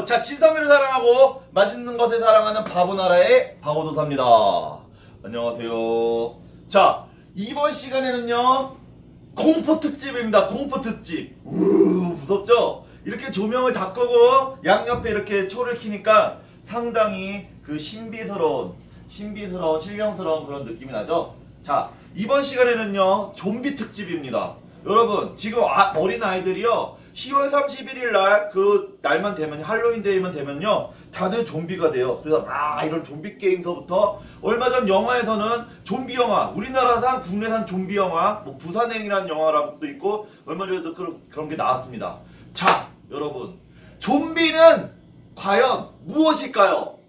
자, 진선미를 사랑하고 맛있는 것을 사랑하는 바보나라의 바보도사입니다. 안녕하세요. 자, 이번 시간에는요 공포 특집입니다. 공포 특집. 무섭죠? 이렇게 조명을 다 끄고 양옆에 이렇게 초를 켜니까 상당히 그 신비스러운 신령스러운 그런 느낌이 나죠? 자, 이번 시간에는요 좀비 특집입니다. 여러분, 지금 어린아이들이요 10월 31일 날 그 날만 되면, 할로윈 데이만 되면요 다들 좀비가 돼요. 그래서 이런 좀비 게임서부터 얼마 전 영화에서는 좀비 영화, 우리나라산 국내산 좀비 영화, 뭐 부산행이라는 영화랑도 있고 얼마 전에도 그런 게 나왔습니다. 자, 여러분, 좀비는 과연 무엇일까요?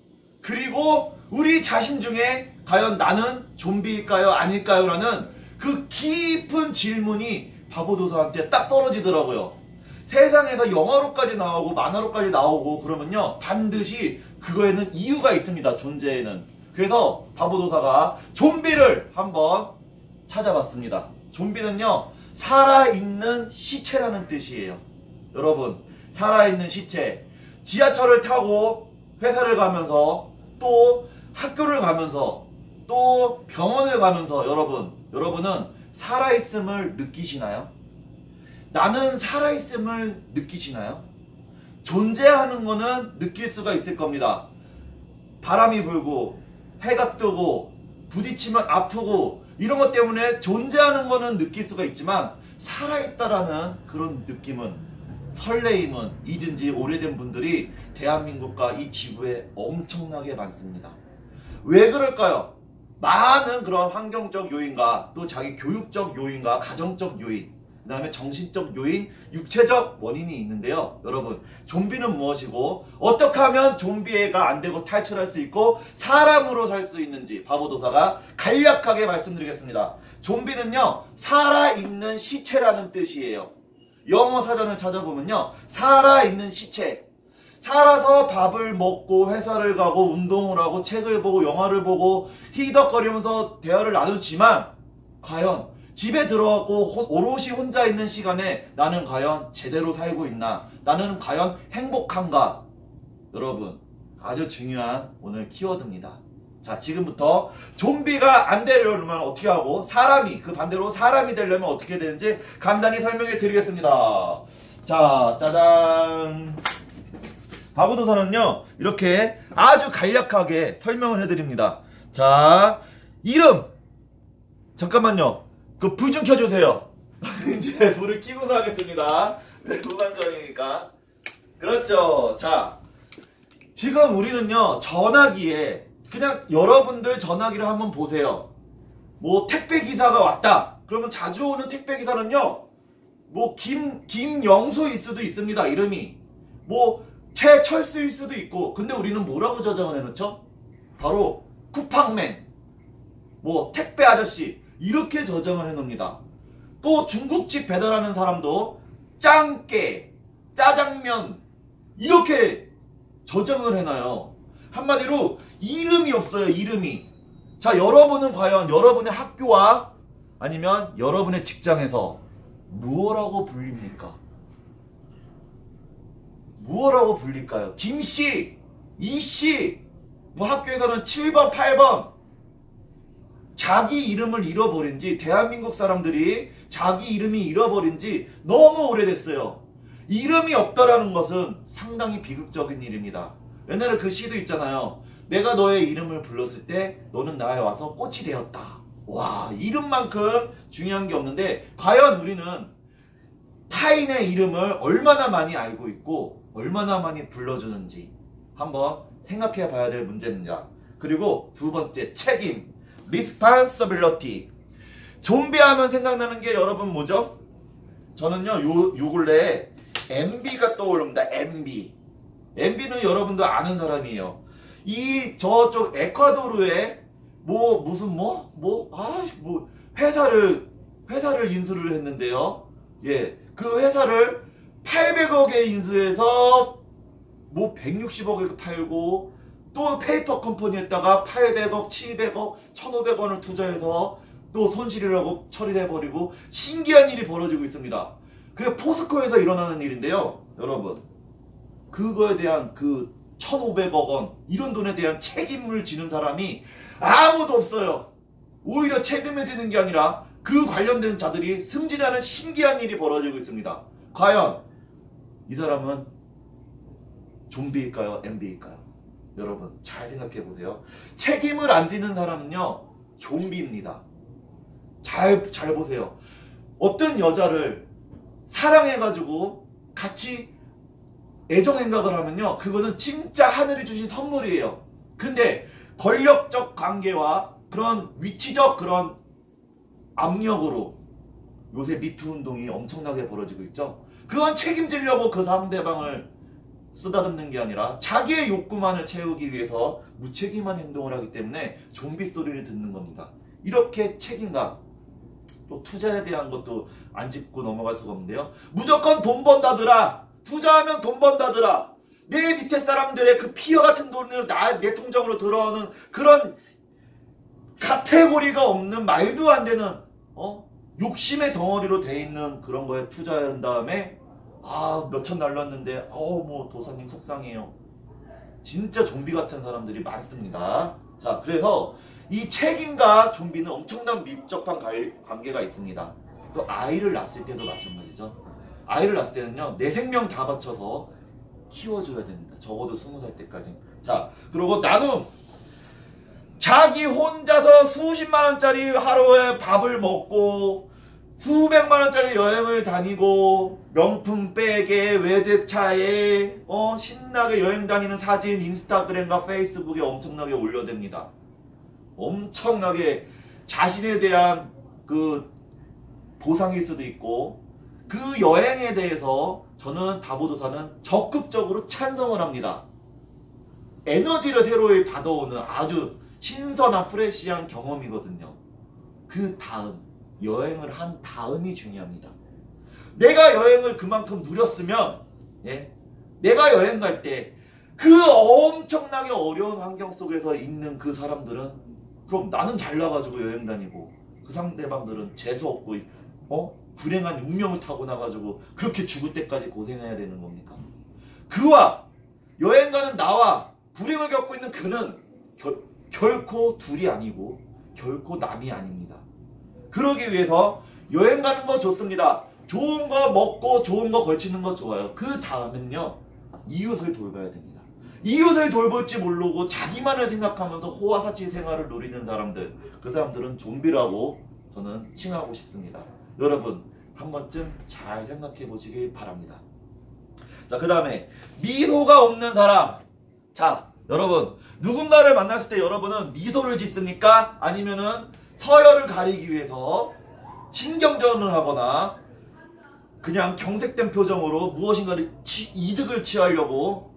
그리고 우리 자신 중에 과연 나는 좀비일까요? 아닐까요? 라는 그 깊은 질문이 바보도사한테 딱 떨어지더라고요. 세상에서 영화로까지 나오고 만화로까지 나오고 그러면요 반드시 그거에는 이유가 있습니다. 존재에는. 그래서 바보도사가 좀비를 한번 찾아봤습니다. 좀비는요 살아있는 시체라는 뜻이에요. 여러분, 살아있는 시체. 지하철을 타고 회사를 가면서 또 학교를 가면서 또 병원을 가면서 여러분은 살아있음을 느끼시나요? 나는 살아있음을 느끼시나요? 존재하는 거는 느낄 수가 있을 겁니다. 바람이 불고 해가 뜨고 부딪히면 아프고 이런 것 때문에 존재하는 거는 느낄 수가 있지만 살아있다라는 그런 느낌은, 설레임은 잊은 지 오래된 분들이 대한민국과 이 지구에 엄청나게 많습니다. 왜 그럴까요? 많은 그런 환경적 요인과 또 자기 교육적 요인과 가정적 요인, 그 다음에 정신적 요인, 육체적 원인이 있는데요. 여러분, 좀비는 무엇이고 어떻게 하면 좀비가 안 되고 탈출할 수 있고 사람으로 살 수 있는지 바보도사가 간략하게 말씀드리겠습니다. 좀비는요 살아있는 시체라는 뜻이에요. 영어 사전을 찾아보면요 살아있는 시체. 살아서 밥을 먹고 회사를 가고 운동을 하고 책을 보고 영화를 보고 히덕거리면서 대화를 나누지만 과연 집에 들어가고 오롯이 혼자 있는 시간에 나는 과연 제대로 살고 있나? 나는 과연 행복한가? 여러분, 아주 중요한 오늘 키워드입니다. 자, 지금부터 좀비가 안 되려면 어떻게 하고 사람이, 그 반대로 사람이 되려면 어떻게 되는지 간단히 설명해 드리겠습니다. 자, 짜잔. 바보도사는요 이렇게 아주 간략하게 설명을 해드립니다. 자, 이름. 잠깐만요. 그 불 좀 켜주세요. 이제 불을 켜고서 하겠습니다. 네, 무관정이니까. 그렇죠. 자, 지금 우리는요 전화기에 그냥 여러분들 전화기를 한번 보세요. 뭐 택배기사가 왔다 그러면 자주 오는 택배기사는요 뭐 김영수일 수도 있습니다. 이름이 뭐 최철수일 수도 있고, 근데 우리는 뭐라고 저장을 해놓죠? 바로 쿠팡맨, 뭐 택배 아저씨 이렇게 저장을 해놓습니다. 또 중국집 배달하는 사람도 짱깨, 짜장면 이렇게 저장을 해놔요. 한마디로 이름이 없어요. 이름이. 자, 여러분은 과연 여러분의 학교와 아니면 여러분의 직장에서 무엇라고 불립니까? 무엇라고 불릴까요? 김씨, 이씨, 뭐 학교에서는 7번, 8번. 자기 이름을 잃어버린 지, 대한민국 사람들이 자기 이름이 잃어버린 지 너무 오래됐어요. 이름이 없다라는 것은 상당히 비극적인 일입니다. 옛날에 그 시도 있잖아요. 내가 너의 이름을 불렀을 때 너는 나에 와서 꽃이 되었다. 와, 이름만큼 중요한 게 없는데 과연 우리는 타인의 이름을 얼마나 많이 알고 있고 얼마나 많이 불러주는지 한번 생각해 봐야 될 문제입니다. 그리고 두 번째, 책임, responsibility. 좀비 하면 생각나는 게 여러분 뭐죠? 저는요 요 근래에 MB가 떠오릅니다. MB는 여러분도 아는 사람이에요. 이 저쪽 에콰도르에 회사를 인수를 했는데요. 예, 그 회사를 800억에 인수해서 뭐 160억에 팔고 또 페이퍼 컴퍼니에다가 800억, 700억, 1500원을 투자해서 또 손실이라고 처리를 해버리고 신기한 일이 벌어지고 있습니다. 그게 포스코에서 일어나는 일인데요. 여러분, 그거에 대한 그 1,500억 원 이런 돈에 대한 책임을 지는 사람이 아무도 없어요. 오히려 책임을 지는 게 아니라 그 관련된 자들이 승진하는 신기한 일이 벌어지고 있습니다. 과연 이 사람은 좀비일까요? MB일까요? 여러분 잘 생각해 보세요. 책임을 안 지는 사람은요 좀비입니다. 잘 보세요. 어떤 여자를 사랑해가지고 같이 애정행각을 하면요 그거는 진짜 하늘이 주신 선물이에요. 근데 권력적 관계와 그런 위치적 그런 압력으로 요새 미투 운동이 엄청나게 벌어지고 있죠. 그건 책임지려고 그 상대방을 쓰다듬는 게 아니라 자기의 욕구만을 채우기 위해서 무책임한 행동을 하기 때문에 좀비 소리를 듣는 겁니다. 이렇게 책임감, 또 투자에 대한 것도 안 짚고 넘어갈 수가 없는데요. 무조건 돈 번다더라. 투자하면 돈 번다더라. 내 밑에 사람들의 그 피어 같은 돈을 내 통장으로 들어오는 그런 카테고리가 없는 말도 안 되는 욕심의 덩어리로 돼 있는 그런 거에 투자한 다음에 몇천 날랐는데 뭐 도사님 속상해요. 진짜 좀비 같은 사람들이 많습니다. 자, 그래서 이 책임과 좀비는 엄청난 밀접한 관계가 있습니다. 또 아이를 낳았을 때도 마찬가지죠. 아이를 낳았을 때는요 내 생명 다 바쳐서 키워줘야 됩니다. 적어도 20살 때까지. 자, 그리고 나눔. 자기 혼자서 수십만 원짜리 하루에 밥을 먹고 수백만 원짜리 여행을 다니고 명품 백에 외제차에 신나게 여행 다니는 사진 인스타그램과 페이스북에 엄청나게 올려댑니다. 엄청나게 자신에 대한 그 보상일 수도 있고 그 여행에 대해서 저는 바보도사는 적극적으로 찬성을 합니다. 에너지를 새로이 받아오는 아주 신선한 프레시한 경험이거든요. 그 다음 여행을 한 다음이 중요합니다. 내가 여행을 그만큼 누렸으면 내가 여행 갈 때 그 엄청나게 어려운 환경 속에서 있는 그 사람들은 그럼 나는 잘나가지고 여행 다니고 그 상대방들은 재수없고 불행한 운명을 타고 나가지고 그렇게 죽을 때까지 고생해야 되는 겁니까? 그와 여행 가는 나와 불행을 겪고 있는 그는 결코 둘이 아니고 결코 남이 아닙니다. 그러기 위해서 여행 가는 거 좋습니다. 좋은 거 먹고 좋은 거 걸치는 거 좋아요. 그 다음은요 이웃을 돌봐야 됩니다. 이웃을 돌볼지 모르고 자기만을 생각하면서 호화사치 생활을 누리는 사람들, 그 사람들은 좀비라고 저는 칭하고 싶습니다. 여러분 한 번쯤 잘 생각해 보시길 바랍니다. 자, 그 다음에 미소가 없는 사람. 자, 여러분 누군가를 만났을 때 여러분은 미소를 짓습니까? 아니면은 서열을 가리기 위해서 신경전을 하거나 그냥 경색된 표정으로 무엇인가를 이득을 취하려고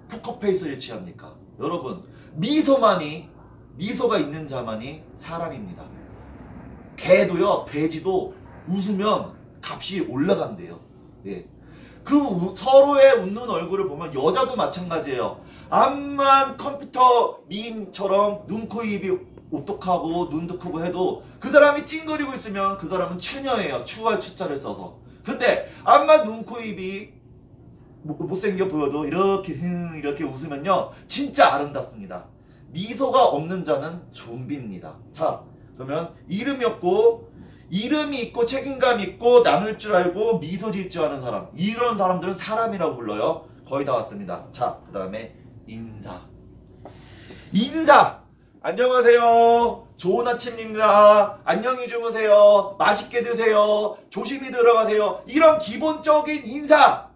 포커페이스를 취합니까? 여러분 미소가 있는 자만이 사람입니다. 개도요 돼지도 웃으면 값이 올라간대요. 그 서로의 웃는 얼굴을 보면 여자도 마찬가지예요. 암만 컴퓨터 밈처럼 눈, 코, 입이 오똑하고 눈도 크고 해도 그 사람이 찡그리고 있으면 그 사람은 추녀예요. 추할 추자를 써서. 근데 암만 눈, 코, 입이 못생겨 보여도 이렇게 웃으면요 진짜 아름답습니다. 미소가 없는 자는 좀비입니다. 자, 그러면 이름이 있고 책임감 있고 나눌 줄 알고 미소 지을 줄 아는 사람, 이런 사람들은 사람이라고 불러요. 거의 다 왔습니다. 자, 그 다음에 인사. 안녕하세요. 좋은 아침입니다. 안녕히 주무세요. 맛있게 드세요. 조심히 들어가세요. 이런 기본적인 인사.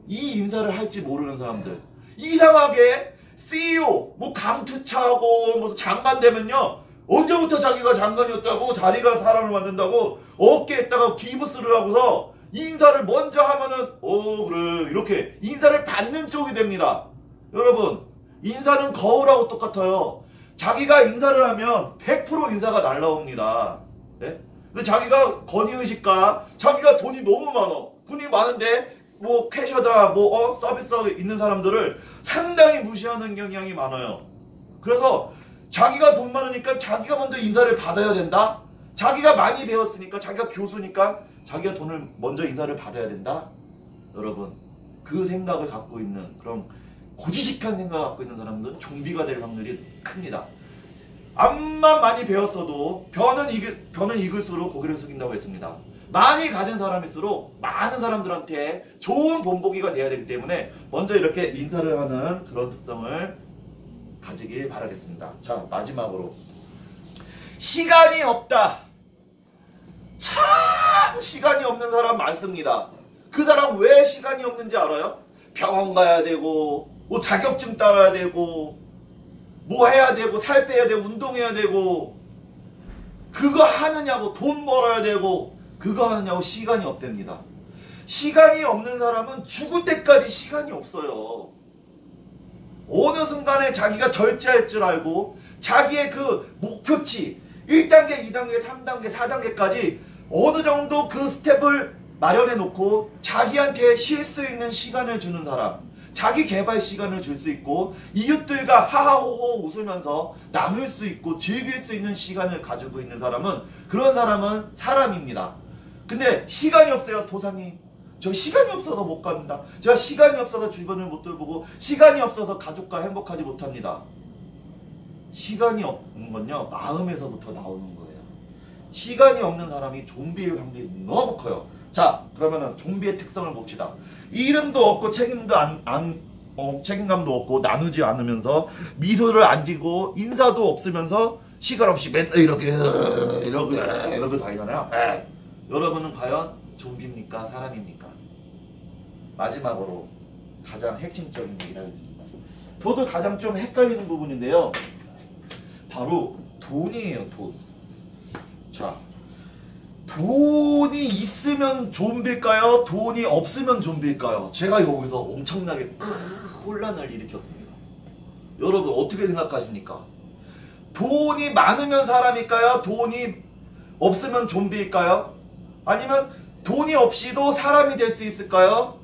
이 인사를 할지 모르는 사람들. 이상하게 CEO 감투차고 무슨 장관 되면요 언제부터 자기가 장관이었다고 자리가 사람을 만든다고 어깨에다가 기부스를 하고서 인사를 먼저 하면은 그래 이렇게 인사를 받는 쪽이 됩니다. 여러분 인사는 거울하고 똑같아요. 자기가 인사를 하면 100% 인사가 날라옵니다. 자기가 권위의식과 자기가 돈이 너무 많은데 캐셔다 서비스 있는 사람들을 상당히 무시하는 경향이 많아요. 그래서 자기가 돈 많으니까 자기가 먼저 인사를 받아야 된다. 자기가 많이 배웠으니까 자기가 교수니까 자기가 돈을 먼저 인사를 받아야 된다. 여러분 그 생각을 갖고 있는 그런 고지식한 생각을 갖고 있는 사람들은 좀비가 될 확률이 큽니다. 암만 많이 배웠어도 변은 익을수록 고개를 숙인다고 했습니다. 많이 가진 사람일수록 많은 사람들한테 좋은 본보기가 돼야 되기 때문에 먼저 이렇게 인사를 하는 그런 습성을 가지길 바라겠습니다. 자, 마지막으로 시간이 없다. 참 시간이 없는 사람 많습니다. 그 사람 왜 시간이 없는지 알아요? 병원 가야 되고 뭐 자격증 따라야 되고 뭐 해야 되고 살 빼야 되고 운동해야 되고 그거 하느냐고 돈 벌어야 되고 그거 하느냐고 시간이 없답니다. 시간이 없는 사람은 죽을 때까지 시간이 없어요. 어느 순간에 자기가 절제할 줄 알고 자기의 그 목표치 1단계, 2단계, 3단계, 4단계까지 어느 정도 그 스텝을 마련해 놓고 자기한테 쉴 수 있는 시간을 주는 사람, 자기 개발 시간을 줄 수 있고 이웃들과 하하호호 웃으면서 나눌 수 있고 즐길 수 있는 시간을 가지고 있는 사람은 그런 사람은 사람입니다. 근데 시간이 없어요. 도사님 저 시간이 없어서 못 간다. 제가 시간이 없어서 주변을 못 돌보고 시간이 없어서 가족과 행복하지 못합니다. 시간이 없는 건요 마음에서부터 나오는 거예요. 시간이 없는 사람이 좀비일 확률이 너무 커요. 자, 그러면은 좀비의 특성을 봅시다. 이름도 없고 책임감도 없고 나누지 않으면서 미소를 안 지고 인사도 없으면서 시간 없이 맨날 이러고 다니잖아요. 여러분은 과연 좀비입니까? 사람입니까? 마지막으로 가장 핵심적인 얘기를 하겠습니다. 저도 가장 좀 헷갈리는 부분인데요. 바로 돈이에요. 돈. 자, 돈이 있으면 좀비일까요? 돈이 없으면 좀비일까요? 제가 여기서 엄청나게 혼란을 일으켰습니다. 여러분 어떻게 생각하십니까? 돈이 많으면 사람일까요? 돈이 없으면 좀비일까요? 아니면 돈이 없이도 사람이 될 수 있을까요?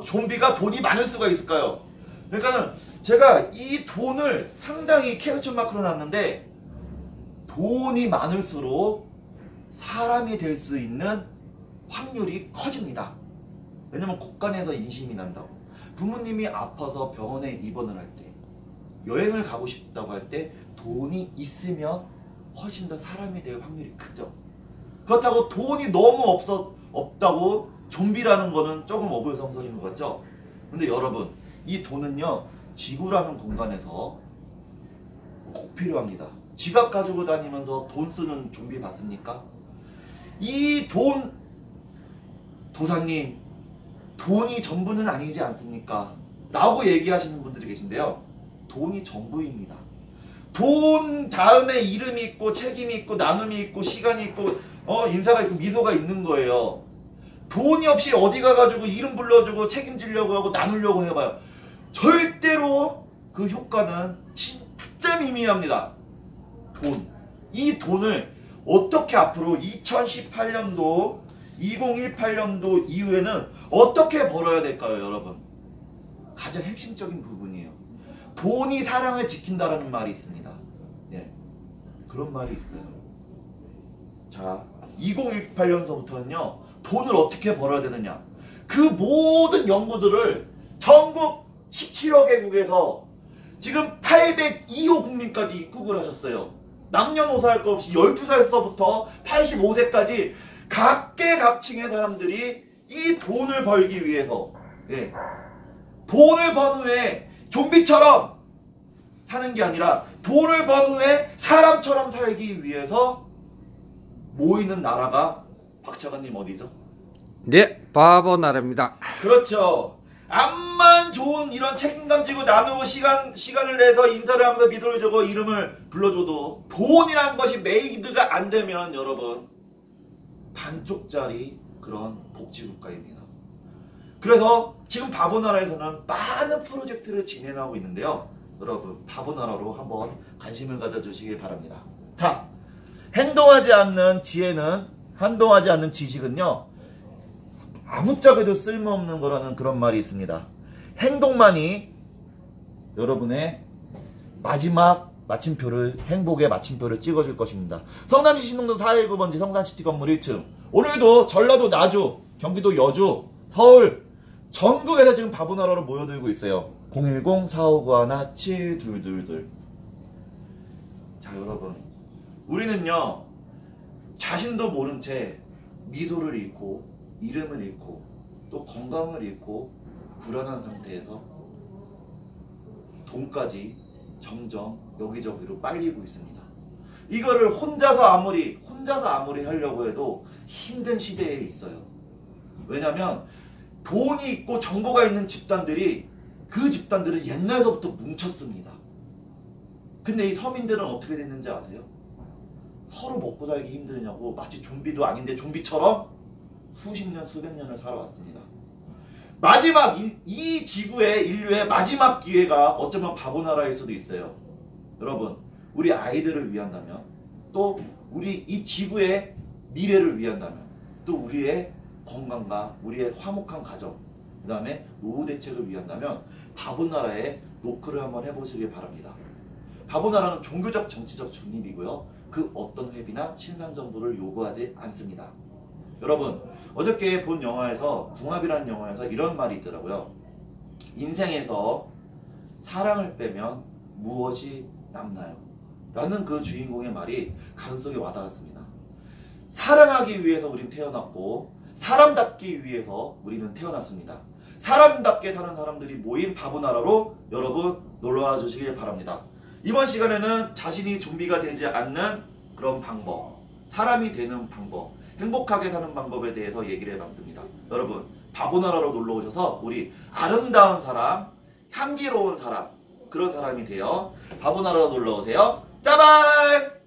좀비가 돈이 많을 수가 있을까요? 그러니까 제가 이 돈을 상당히 퀘스천 마크로 놨는데 돈이 많을수록 사람이 될 수 있는 확률이 커집니다. 왜냐면 곳간에서 인심이 난다고. 부모님이 아파서 병원에 입원을 할 때, 여행을 가고 싶다고 할 때 돈이 있으면 훨씬 더 사람이 될 확률이 크죠. 그렇다고 돈이 너무 없다고 좀비라는 거는 조금 어불성설인 것 같죠? 근데 여러분 이 돈은요 지구라는 공간에서 꼭 필요합니다. 지갑 가지고 다니면서 돈 쓰는 좀비 봤습니까? 이 돈, 도사님 돈이 전부는 아니지 않습니까? 라고 얘기하시는 분들이 계신데요. 돈이 전부입니다. 돈 다음에 이름이 있고 책임이 있고 나눔이 있고 시간이 있고 인사가 있고 미소가 있는 거예요. 돈이 없이 어디 가가지고 이름 불러주고 책임지려고 하고 나누려고 해봐요. 절대로 그 효과는 진짜 미미합니다. 돈. 이 돈을 어떻게 앞으로 2018년도 2018년도 이후에는 어떻게 벌어야 될까요, 여러분? 가장 핵심적인 부분이에요. 돈이 사랑을 지킨다라는 말이 있습니다. 예, 그런 말이 있어요. 자, 2018년서부터는요 돈을 어떻게 벌어야 되느냐, 그 모든 연구들을 전국 17여 개국에서 지금 802호 국민까지 입국을 하셨어요. 남녀노소 할 것 없이 12살서부터 85세까지 각계각층의 사람들이 이 돈을 벌기 위해서, 예, 돈을 번 후에 좀비처럼 사는 게 아니라 돈을 번 후에 사람처럼 살기 위해서 모이는 나라가 박차관님 어디죠? 네, 바보 나라입니다. 그렇죠. 암만 좋은 이런 책임감 지고 나누고 시간을 내서 인사를 하면서 미소를 주고 이름을 불러줘도 돈이라는 것이 메이드가 안 되면 여러분 반쪽짜리 그런 복지국가입니다. 그래서 지금 바보나라에서는 많은 프로젝트를 진행하고 있는데요. 여러분 바보나라로 한번 관심을 가져주시길 바랍니다. 자, 행동하지 않는 지혜는, 행동하지 않는 지식은요 아무짝에도 쓸모없는 거라는 그런 말이 있습니다. 행동만이 여러분의 마지막 마침표를, 행복의 마침표를 찍어줄 것입니다. 성남시 신동동 419번지 성산시티 건물 1층. 오늘도 전라도 나주, 경기도 여주, 서울, 전국에서 지금 바보나라로 모여들고 있어요. 010-4591-7222. 자, 여러분, 우리는요 자신도 모른 채 미소를 잃고 이름을 잃고 또 건강을 잃고 불안한 상태에서 돈까지 점점 여기저기로 빨리고 있습니다. 이거를 혼자서 아무리 하려고 해도 힘든 시대에 있어요. 왜냐면 돈이 있고 정보가 있는 집단들이, 그 집단들은 옛날서부터 뭉쳤습니다. 근데 이 서민들은 어떻게 됐는지 아세요? 서로 먹고 살기 힘드냐고 마치 좀비도 아닌데 좀비처럼 수십 년, 수백 년을 살아왔습니다. 마지막 이 지구의 인류의 마지막 기회가 어쩌면 바보나라일 수도 있어요. 여러분, 우리 아이들을 위한다면, 또 우리 이 지구의 미래를 위한다면, 또 우리의 건강과 우리의 화목한 가정, 그 다음에 노후 대책을 위한다면 바보나라에 노크를 한번 해보시길 바랍니다. 바보나라는 종교적 정치적 중립이고요, 그 어떤 회비나 신상 정보를 요구하지 않습니다. 여러분, 어저께 본 영화에서, 궁합이라는 영화에서 이런 말이 있더라고요. 인생에서 사랑을 빼면 무엇이 남나요? 라는 그 주인공의 말이 가슴속에 와닿았습니다. 사랑하기 위해서 우린 태어났고 사람답기 위해서 우리는 태어났습니다. 사람답게 사는 사람들이 모인 바보나라로 여러분 놀러와 주시길 바랍니다. 이번 시간에는 자신이 좀비가 되지 않는 그런 방법, 사람이 되는 방법, 행복하게 사는 방법에 대해서 얘기를 해봤습니다. 여러분, 바보나라로 놀러 오셔서 우리 아름다운 사람, 향기로운 사람, 그런 사람이 되어 바보나라로 놀러 오세요. 짜발!